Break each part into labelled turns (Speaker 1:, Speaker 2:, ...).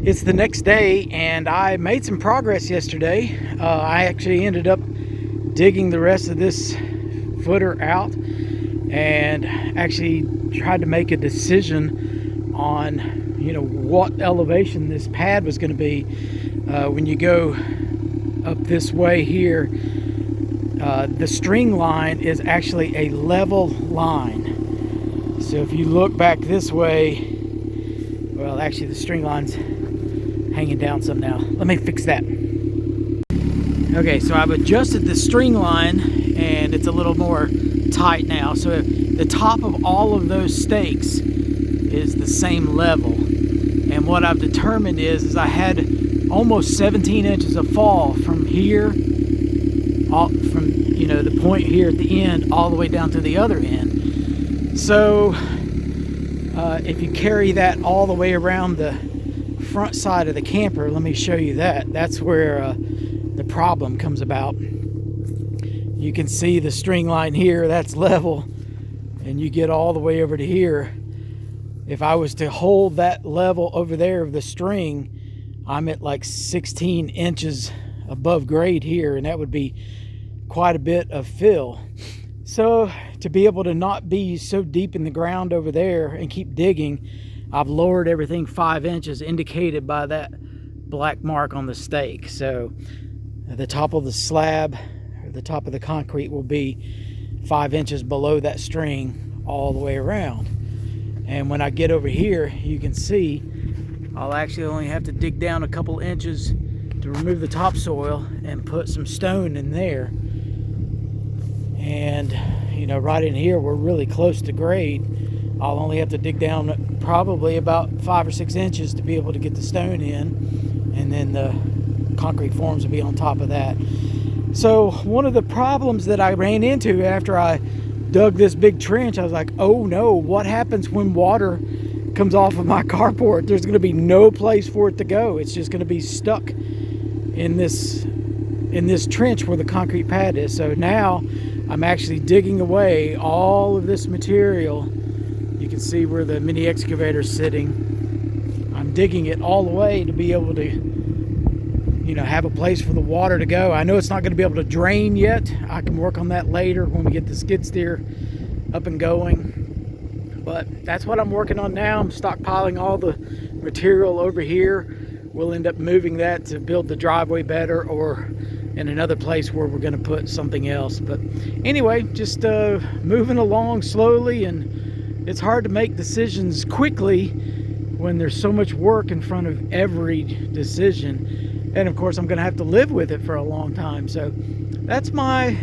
Speaker 1: It's the next day and I made some progress yesterday. I actually ended up digging the rest of this footer out and actually tried to make a decision on what elevation this pad was going to be. When you go up this way here, the string line is actually a level line. So if you look back this way, well, actually the string line's hanging down some now. Let me fix that. Okay, so I've adjusted the string line and it's a little more tight now. So the top of all of those stakes is the same level. And what I've determined is I had almost 17 inches of fall from here, from the point here at the end all the way down to the other end. So if you carry that all the way around the front side of the camper, let me show you that. That's where the problem comes about. You can see the string line here, that's level, and you get all the way over to here. If I was to hold that level over there of the string, I'm at like 16 inches above grade here, and that would be quite a bit of fill. So to be able to not be so deep in the ground over there and keep digging, I've lowered everything 5 inches, indicated by that black mark on the stake. So the top of the slab, or the top of the concrete, will be 5 inches below that string all the way around. And when I get over here, you can see I'll actually only have to dig down a couple inches to remove the topsoil and put some stone in there. And right in here, we're really close to grade. I'll only have to dig down probably about 5 or 6 inches to be able to get the stone in, and then the concrete forms will be on top of that. So one of the problems that I ran into after I dug this big trench, I was like, oh no, what happens when water comes off of my carport? There's going to be no place for it to go. It's just going to be stuck in this trench where the concrete pad is. So now I'm actually digging away all of this material. You can see where the mini excavator is sitting. I'm digging it all the way to be able to have a place for the water to go. I know it's not going to be able to drain yet. I can work on that later when we get the skid steer up and going. But that's what I'm working on now. I'm stockpiling all the material over here. We'll end up moving that to build the driveway better, or in another place where we're going to put something else. But anyway, just moving along slowly, and it's hard to make decisions quickly when there's so much work in front of every decision. And of course, I'm going to have to live with it for a long time. So that's my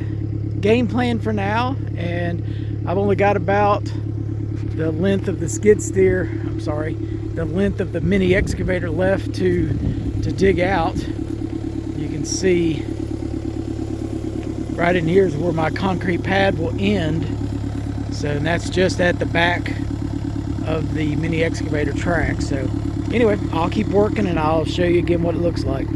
Speaker 1: game plan for now. And I've only got about the length of the skid steer, the length of the mini excavator left to dig out. You can see right in here is where my concrete pad will end. So that's just at the back of the mini excavator track. So anyway, I'll keep working and I'll show you again what it looks like.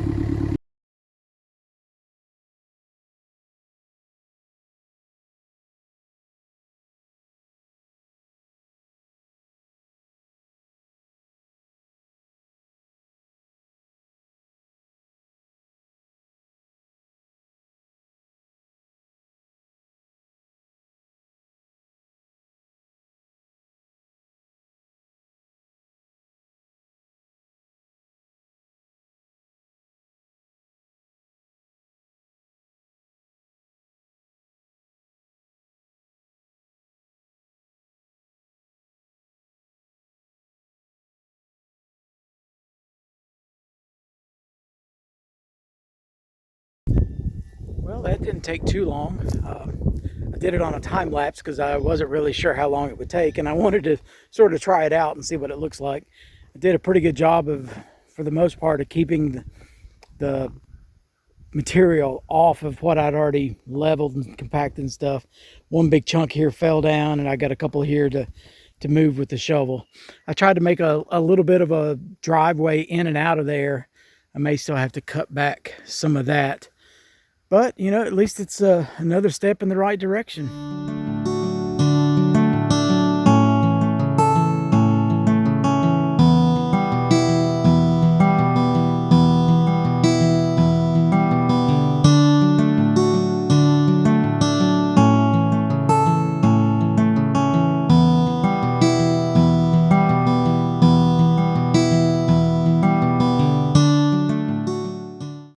Speaker 1: Well, that didn't take too long. I did it on a time lapse because I wasn't really sure how long it would take, and I wanted to sort of try it out and see what it looks like. I did a pretty good job of, for the most part, of keeping the material off of what I'd already leveled and compacted and stuff. One big chunk here fell down, and I got a couple here to move with the shovel. I tried to make a little bit of a driveway in and out of there. I may still have to cut back some of that. But, at least it's another step in the right direction.